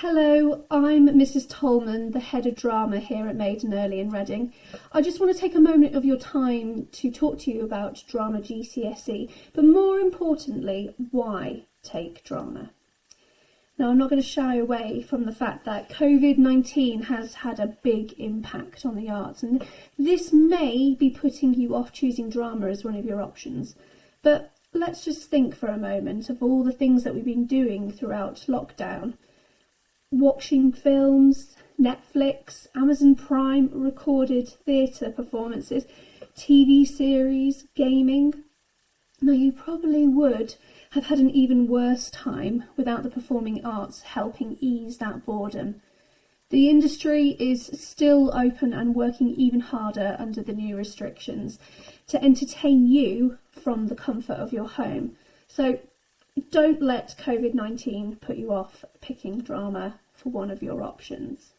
Hello, I'm Mrs. Tolman, the head of drama here at Maiden Early in Reading. I just want to take a moment of your time to talk to you about drama GCSE, but more importantly, why take drama? Now, I'm not going to shy away from the fact that COVID-19 has had a big impact on the arts, and this may be putting you off choosing drama as one of your options. But let's just think for a moment of all the things that we've been doing throughout lockdown. Watching films, Netflix, Amazon Prime, recorded theatre performances, TV series, gaming. Now, you probably would have had an even worse time without the performing arts helping ease that boredom. The industry is still open and working even harder under the new restrictions to entertain you from the comfort of your home. So don't let COVID-19 put you off picking drama for one of your options.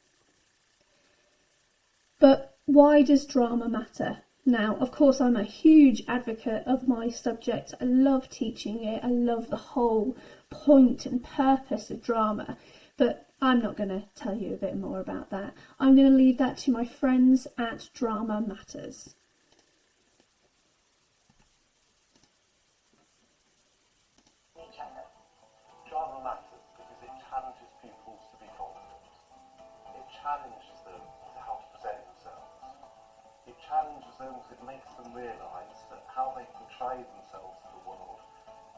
But why does drama matter? Now, of course, I'm a huge advocate of my subject. I love teaching it. I love the whole point and purpose of drama. But I'm not going to tell you a bit more about that. I'm going to leave that to my friends at Drama Matters. Drama matters because it challenges people to be confident. It challenges them to how to present themselves. It challenges them because it makes them realise that how they portray themselves to the world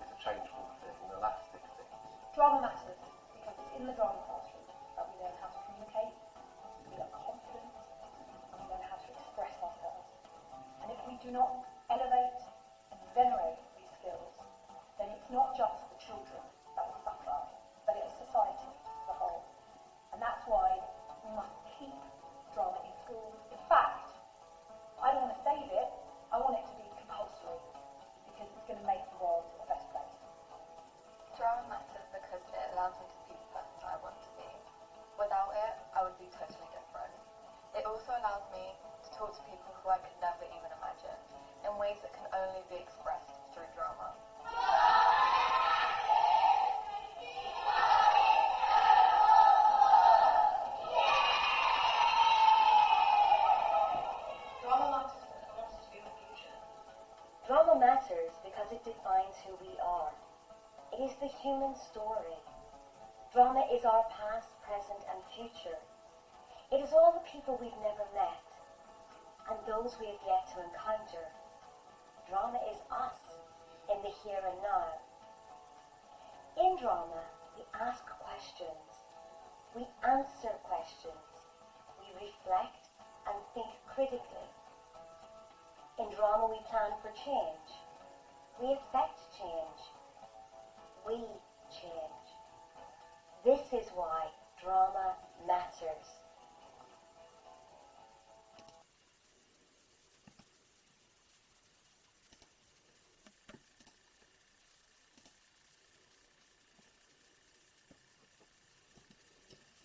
is a changeable thing, an elastic thing. Drama matters because it's in the drama classroom that we learn how to communicate, we learn confidence, and we learn how to express ourselves. And if we do not elevate and venerate these skills, then it's not just the children that will suffer, but it's society as a whole. And that's why we must keep drama in schools. In fact, I don't want to save it, I want it to be compulsory, because it's going to make the world a better place. Drama matters because it allows me to be the person that I want to be. Without it, I would be totally different. It also allows me to talk to people who I could never even imagine, in ways that can only be expressed through drama. Drama matters because it defines who we are. It is the human story. Drama is our past, present and future. It is all the people we've never met and those we have yet to encounter. Drama is us in the here and now. In drama, we ask questions, we answer questions, we reflect and think critically. In drama, we plan for change. We affect change. We change. This is why drama matters.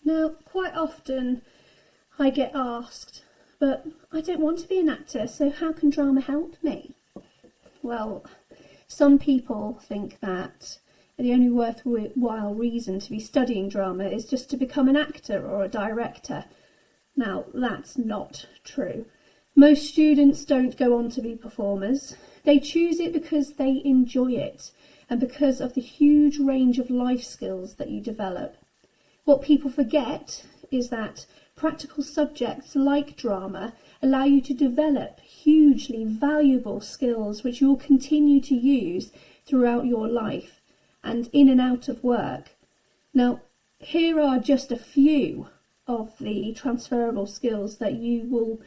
Now, quite often I get asked, but I don't want to be an actor, so how can drama help me? Well, some people think that the only worthwhile reason to be studying drama is just to become an actor or a director. Now, that's not true. Most students don't go on to be performers. They choose it because they enjoy it and because of the huge range of life skills that you develop. What people forget is that practical subjects like drama allow you to develop hugely valuable skills which you'll continue to use throughout your life and in and out of work. Now, here are just a few of the transferable skills that you will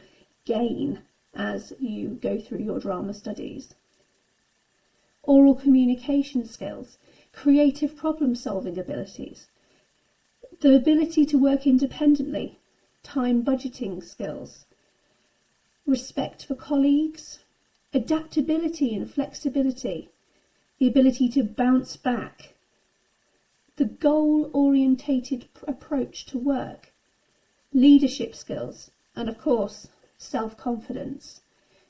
gain as you go through your drama studies. Oral communication skills, creative problem-solving abilities, the ability to work independently, time budgeting skills, respect for colleagues, adaptability and flexibility, the ability to bounce back, the goal-orientated approach to work, leadership skills, and of course, self-confidence.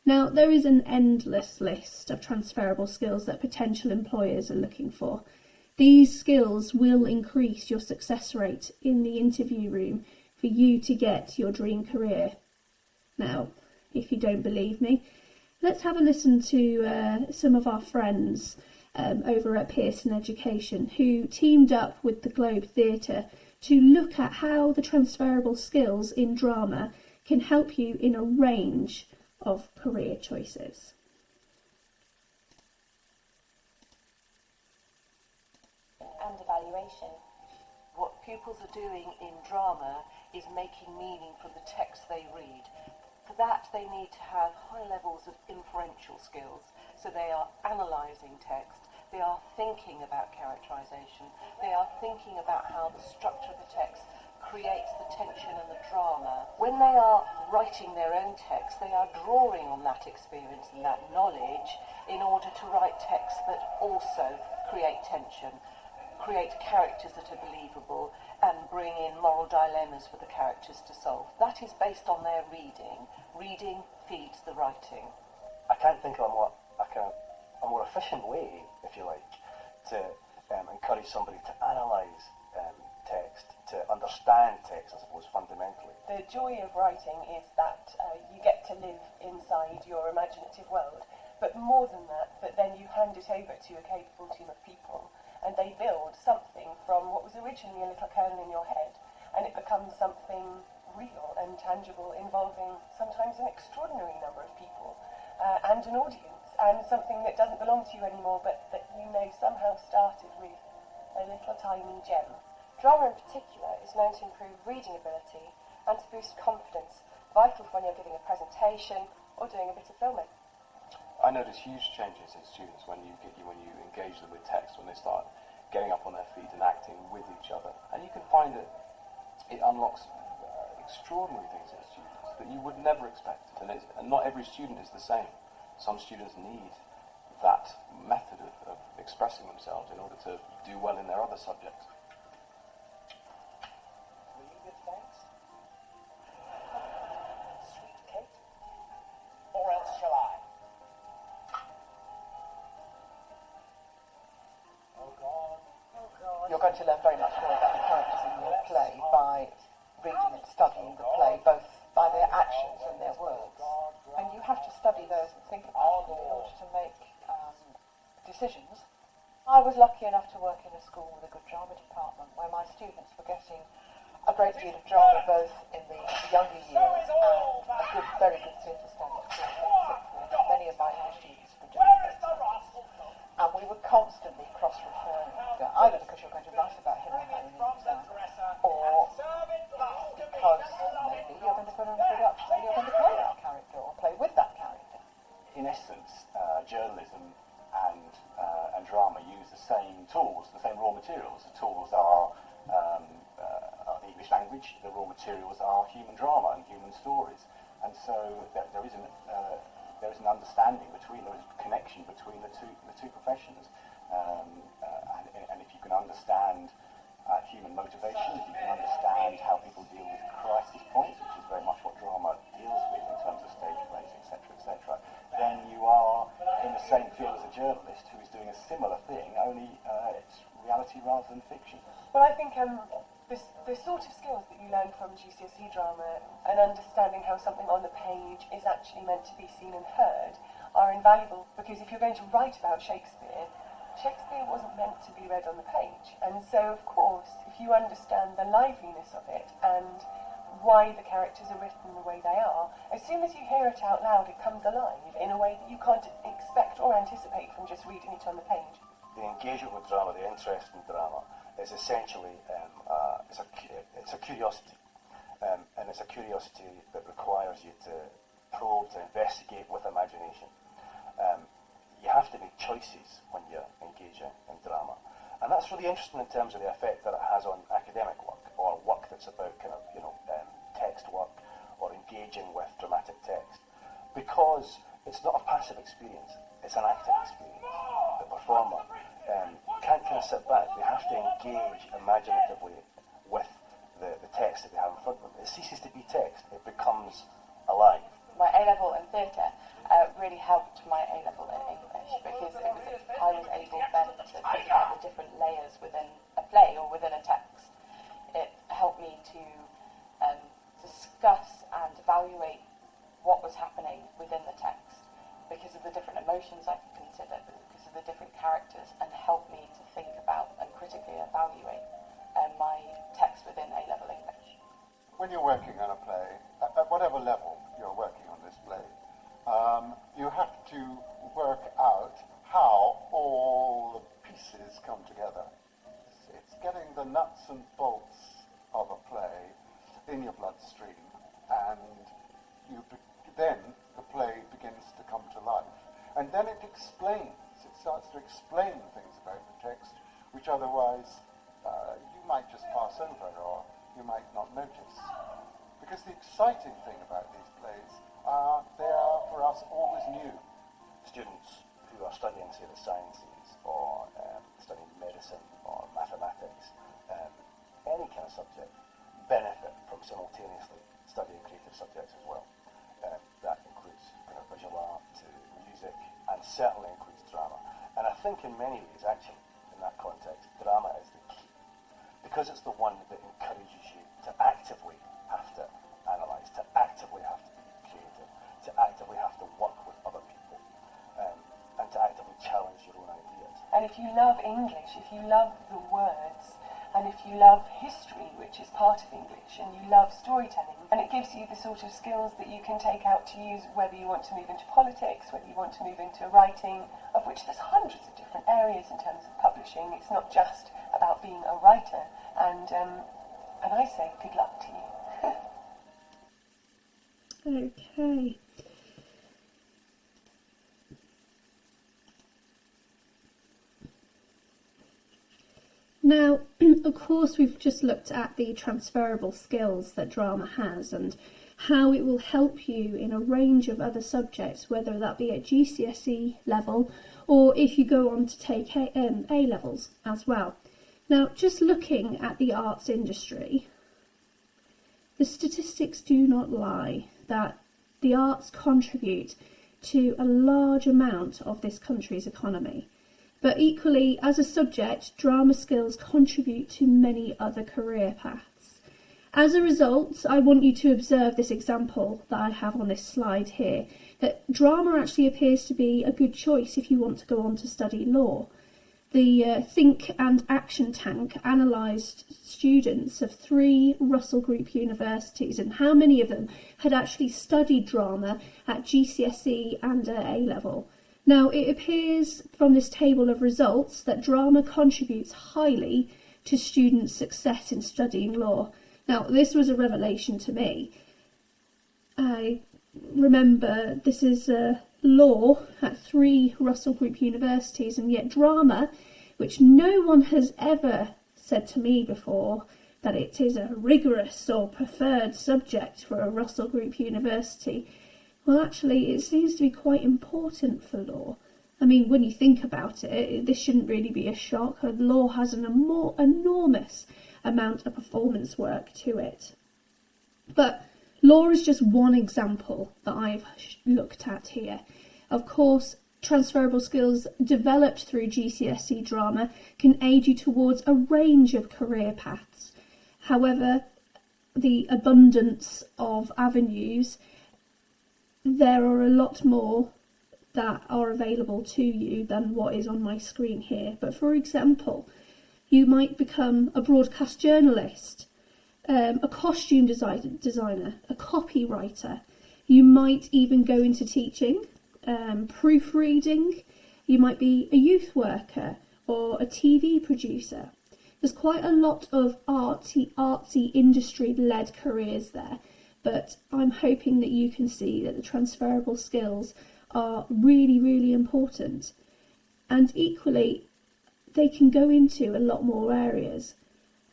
Now, there is an endless list of transferable skills that potential employers are looking for. These skills will increase your success rate in the interview room for you to get your dream career. Now, if you don't believe me, let's have a listen to some of our friends over at Pearson Education who teamed up with the Globe Theatre to look at how the transferable skills in drama can help you in a range of career choices. And evaluation. What pupils are doing in drama is making meaning from the text they read. For that, they need to have high levels of inferential skills. So they are analysing text, they are thinking about characterisation, they are thinking about how the structure of the text creates the tension and the drama. When they are writing their own text, they are drawing on that experience and that knowledge in order to write texts that also create tension, create characters that are believable, and bring in moral dilemmas for the characters to solve. That is based on their reading. Reading feeds the writing. I can't think of a more efficient way, if you like, to encourage somebody to analyse text, to understand text, I suppose, fundamentally. The joy of writing is that you get to live inside your imaginative world, but more than that, that then you hand it over to a capable team of people, and they build something from what was originally a little kernel in your head, and it becomes something real and tangible, involving sometimes an extraordinary number of people and an audience, and something that doesn't belong to you anymore, but that you know somehow started with a little tiny gem. Drama in particular is known to improve reading ability and to boost confidence, vital for when you're giving a presentation or doing a bit of filming. I notice huge changes in students when you engage them with text, when they start getting up on their feet and acting with each other. And you can find that it unlocks extraordinary things in students that you would never expect. And not every student is the same. Some students need that method of expressing themselves in order to do well in their other subjects. Will you give thanks? Sweet Kate? Or else shall I? Oh God. Oh God. You're going to learn very much more about the characters in your play by reading and studying the play, both by their actions and their words. And you have to study those and think about them in order to make decisions. I was lucky enough to work in a school with a good drama department where my students were getting a great deal of drama both in the younger years and a good, very good theatre standard course. Many of my English students were doing this. And we were constantly cross-referring, either because you're going to write about him or her in an exam, or because maybe you're going to put on a production and you're going to play that character or play with that character. In essence, journalism and drama use the same tools, the same raw materials. The tools are the English language, the raw materials are human drama and human stories. And so there is an understanding between, there is a connection between the two professions. And if you can understand human motivation, if you can understand how people deal with crisis points, which is very much what drama deals with in terms of stage plays, etc., then you are in the same field as a journalist who is doing a similar thing, only it's reality rather than fiction. Well, I think the sort of skills that you learn from GCSE drama and understanding how something on the page is actually meant to be seen and heard are invaluable, because if you're going to write about Shakespeare wasn't meant to be read on the page. And so, of course, if you understand the liveliness of it and why the characters are written the way they are, as soon as you hear it out loud, it comes alive in a way that you can't expect or anticipate from just reading it on the page. The engagement with drama, the interest in drama, is essentially it's a curiosity, and it's a curiosity that requires you to probe, to investigate with imagination. You have to make choices when you're engaging in drama, and that's really interesting in terms of the effect that it has on academic work, or work that's about text work or engaging with dramatic text, because it's not a passive experience, it's an active experience. The performer can't kind of sit back, they have to engage imaginatively with the text that they have in front of them. It ceases to be text, it becomes alive. My A-level in theatre really helped my A-level in English, because I was able then to think about the different layers me to discuss and evaluate what was happening within the text because of the different emotions I could consider, because of the different characters, and help me to think about and critically evaluate my text within A-level English. When you're working on a play, at whatever level you're working on this play, you have to work out how all the pieces come together. It's getting the nuts and bolts of a play in your bloodstream, and then the play begins to come to life. And then it starts to explain things about the text, which otherwise you might just pass over or you might not notice. Because the exciting thing about these plays are they are for us always new. Students who are studying, say, the sciences or studying medicine or mathematics, any kind of subject, benefit from simultaneously studying creative subjects as well. That includes visual art, music, and certainly includes drama. And I think in many ways, actually, in that context, drama is the key. Because it's the one that encourages you to actively have to analyse, to actively have to be creative, to actively have to work with other people, and to actively challenge your own ideas. And if you love English, if you love the words, and if you love history, which is part of English, and you love storytelling, and it gives you the sort of skills that you can take out to use whether you want to move into politics, whether you want to move into writing, of which there's hundreds of different areas in terms of publishing. It's not just about being a writer. And I say good luck to you. Okay. Now, of course, we've just looked at the transferable skills that drama has and how it will help you in a range of other subjects, whether that be at GCSE level or if you go on to take A levels as well. Now, just looking at the arts industry, the statistics do not lie that the arts contribute to a large amount of this country's economy. But equally, as a subject, drama skills contribute to many other career paths. As a result, I want you to observe this example that I have on this slide here, that drama actually appears to be a good choice if you want to go on to study law. The Think and Action Tank analysed students of 3 Russell Group universities and how many of them had actually studied drama at GCSE and A-level. Now, it appears from this table of results that drama contributes highly to students' success in studying law. Now, this was a revelation to me. I remember this is law at 3 Russell Group universities, and yet drama, which no one has ever said to me before that it is a rigorous or preferred subject for a Russell Group university, well, actually, it seems to be quite important for law. I mean, when you think about it, this shouldn't really be a shock. Law has an enormous amount of performance work to it. But law is just one example that I've looked at here. Of course, transferable skills developed through GCSE drama can aid you towards a range of career paths. However, the abundance of avenues, there are a lot more that are available to you than what is on my screen here. But for example, you might become a broadcast journalist, a costume designer, a copywriter. You might even go into teaching, proofreading. You might be a youth worker or a TV producer. There's quite a lot of artsy industry-led careers there. But I'm hoping that you can see that the transferable skills are really, really important. And equally, they can go into a lot more areas.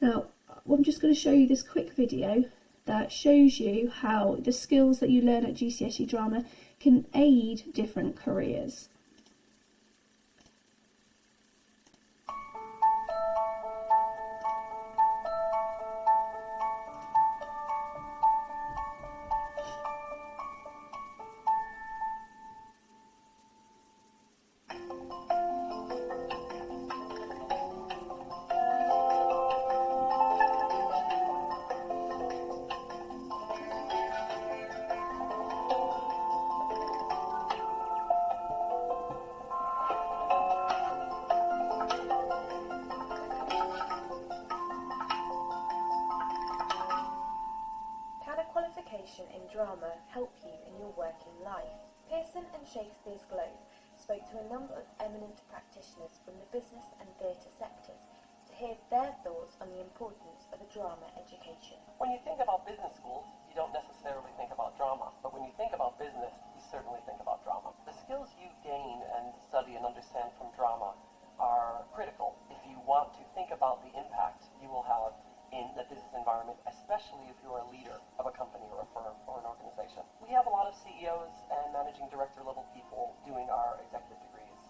Now, I'm just going to show you this quick video that shows you how the skills that you learn at GCSE drama can aid different careers. education in drama help you in your working life? Pearson and Shakespeare's Globe spoke to a number of eminent practitioners from the business and theatre sectors to hear their thoughts on the importance of a drama education. When you think about business schools, you don't necessarily think about drama, but when you think about business, you certainly think about drama. The skills you gain and study and understand from drama are critical if you want to think about the impact you will have in the business environment, especially if you're a leader of a company or a firm or an organization. We have a lot of CEOs and managing director level people doing our executive degrees.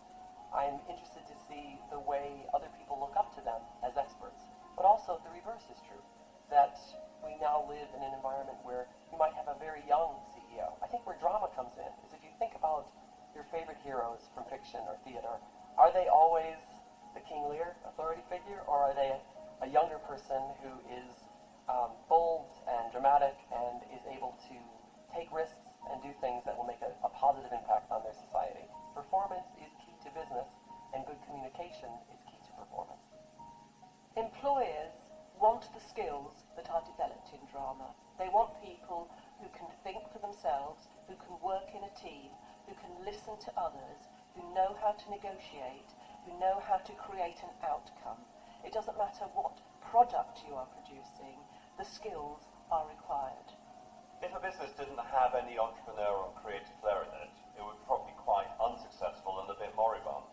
I'm interested to see the way other people look up to them as experts, but also the reverse is true, that we now live in an environment where you might have a very young CEO. I think where drama comes in is if you think about your favorite heroes from fiction or theater, are they always the King Lear authority figure, or are they a younger person who is bold and dramatic and is able to take risks and do things that will make a positive impact on their society? Performance is key to business, and good communication is key to performance. Employers want the skills that are developed in drama. They want people who can think for themselves, who can work in a team, who can listen to others, who know how to negotiate, who know how to create an outcome. It doesn't matter what product you are producing, the skills are required. If a business didn't have any entrepreneurial and creative flair in it, it would probably be quite unsuccessful and a bit moribund.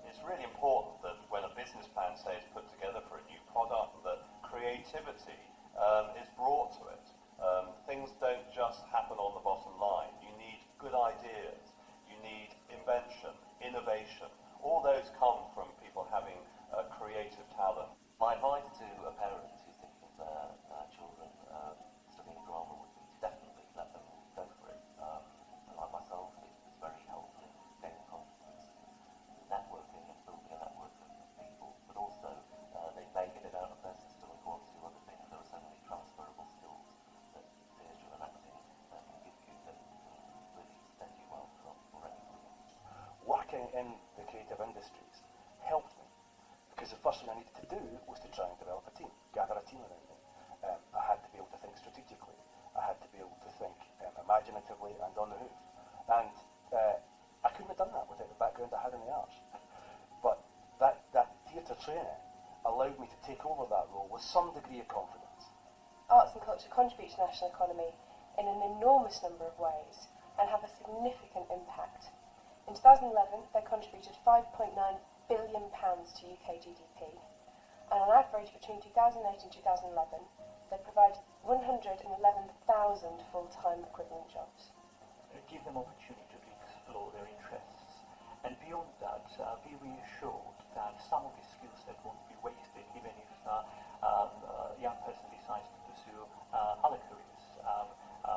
It's really important that when a business plan, say, is put together for a new product, that creativity is brought to it. Things don't just happen on the bottom line. You need good ideas, you need invention, innovation. All those come from people having creative talent. My advice to a parent who's thinking of their children studying drama would be to definitely let them go for it. Like myself, it's very helpful in gaining confidence, networking and building a network of people, but also they may get it out of their system and go on to other things. There are so many transferable skills that theatre and acting can give you that can really steady you well for any career. Working in the creative industries helped me, because the first thing I needed to do was to try and develop a team, gather a team around me. I had to be able to think strategically. I had to be able to think imaginatively and on the hoof. And I couldn't have done that without the background I had in the arts. But that theatre training allowed me to take over that role with some degree of confidence. Arts and culture contribute to the national economy in an enormous number of ways and have a significant impact. In 2011, they contributed £5.9 billion to UK GDP, and on average between 2008 and 2011, they provided 111,000 full-time equivalent jobs. Give them opportunity to explore their interests, and beyond that, be reassured that some of these skill set won't be wasted, even if a young person decides to pursue other careers,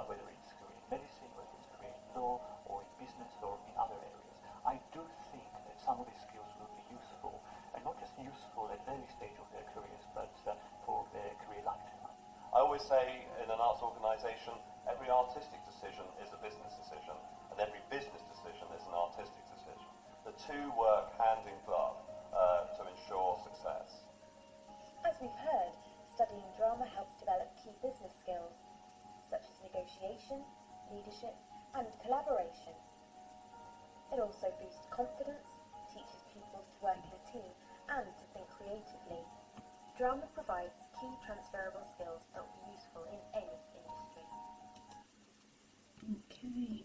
whether it's career in medicine, whether it's career in law, or in business, or in other areas. I do think that some of these skills will be useful, and not just useful at early stage of their careers, but for their career lifetime. I always say in an arts organisation, every artistic decision is a business decision, and every business decision is an artistic decision. The two work hand in glove to ensure success. As we've heard, studying drama helps develop key business skills, such as negotiation, leadership, and collaboration. It also boosts confidence, teaches pupils to work in a team, and to think creatively. Drama provides key transferable skills that will be useful in any industry. Okay.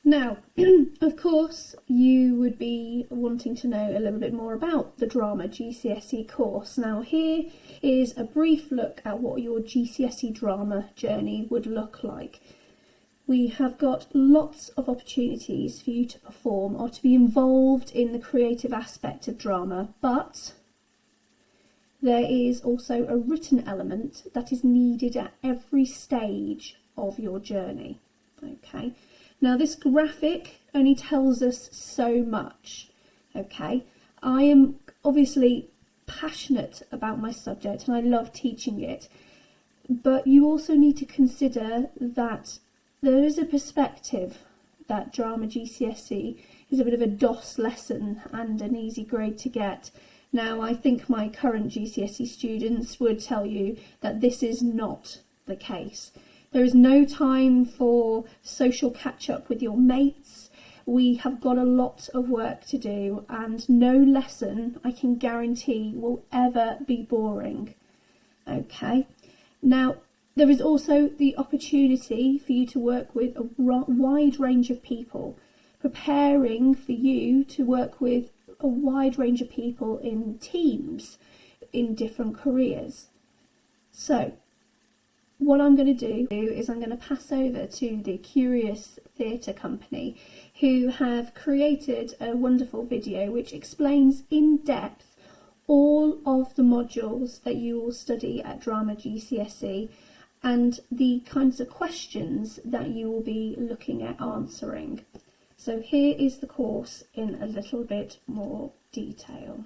Now, of course, you would be wanting to know a little bit more about the drama GCSE course. Now, here is a brief look at what your GCSE drama journey would look like. We have got lots of opportunities for you to perform or to be involved in the creative aspect of drama, but there is also a written element that is needed at every stage of your journey. Okay. Now, this graphic only tells us so much, okay? I am obviously passionate about my subject and I love teaching it, but you also need to consider that there is a perspective that drama GCSE is a bit of a DOS lesson and an easy grade to get. Now, I think my current GCSE students would tell you that this is not the case. There is no time for social catch-up with your mates. We have got a lot of work to do, and no lesson, I can guarantee, will ever be boring. Okay, now there is also the opportunity for you to work with a wide range of people, preparing for you to work with a wide range of people in teams in different careers. So what I'm going to do is I'm going to pass over to the Curious Theatre Company, who have created a wonderful video which explains in depth all of the modules that you will study at Drama GCSE and the kinds of questions that you will be looking at answering. So here is the course in a little bit more detail.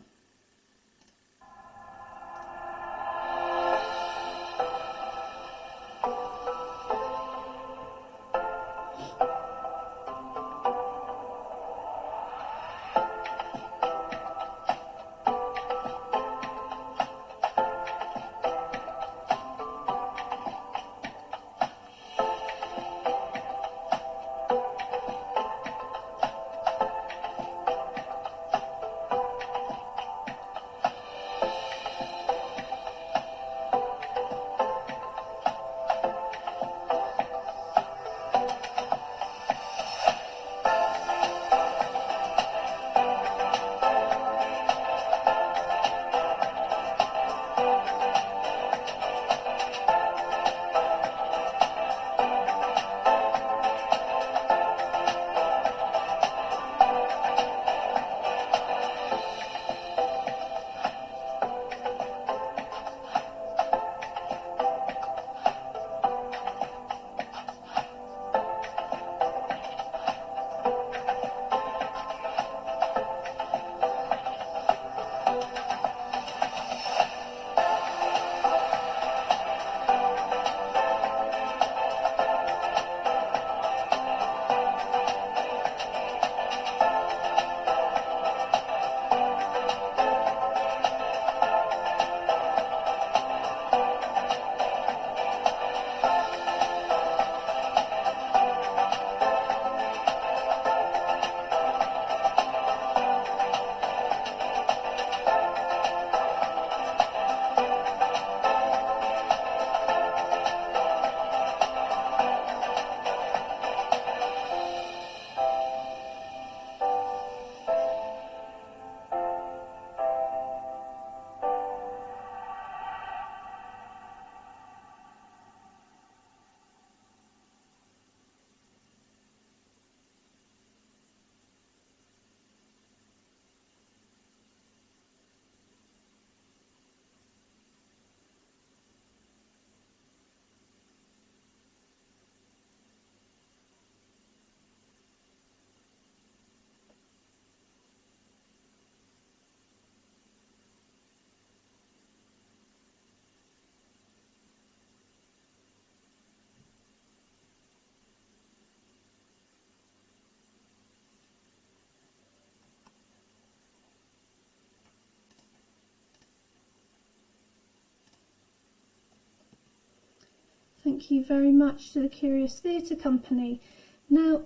Thank you very much to the Curious Theatre Company. Now,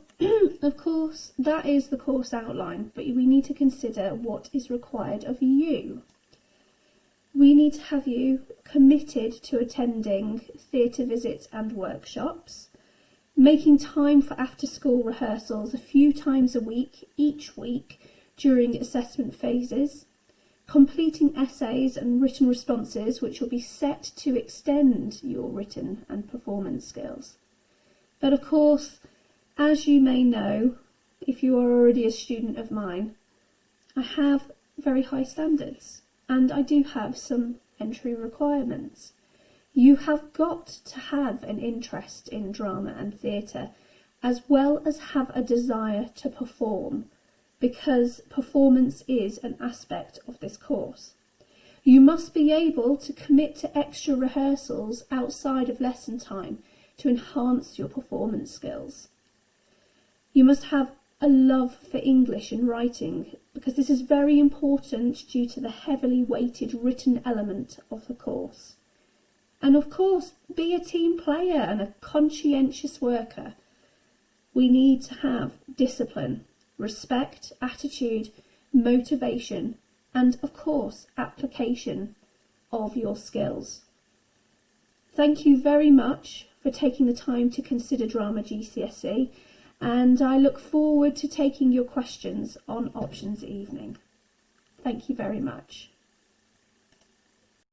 of course, that is the course outline, but we need to consider what is required of you. We need to have you committed to attending theatre visits and workshops, making time for after-school rehearsals a few times a week, each week, during assessment phases, completing essays and written responses which will be set to extend your written and performance skills. But of course, as you may know, if you are already a student of mine, I have very high standards and I do have some entry requirements. You have got to have an interest in drama and theatre, as well as have a desire to perform, because performance is an aspect of this course. You must be able to commit to extra rehearsals outside of lesson time to enhance your performance skills. You must have a love for English and writing, because this is very important due to the heavily weighted written element of the course. And of course, be a team player and a conscientious worker. We need to have discipline, respect, attitude, motivation, and of course, application of your skills. Thank you very much for taking the time to consider Drama GCSE, and I look forward to taking your questions on Options Evening. Thank you very much.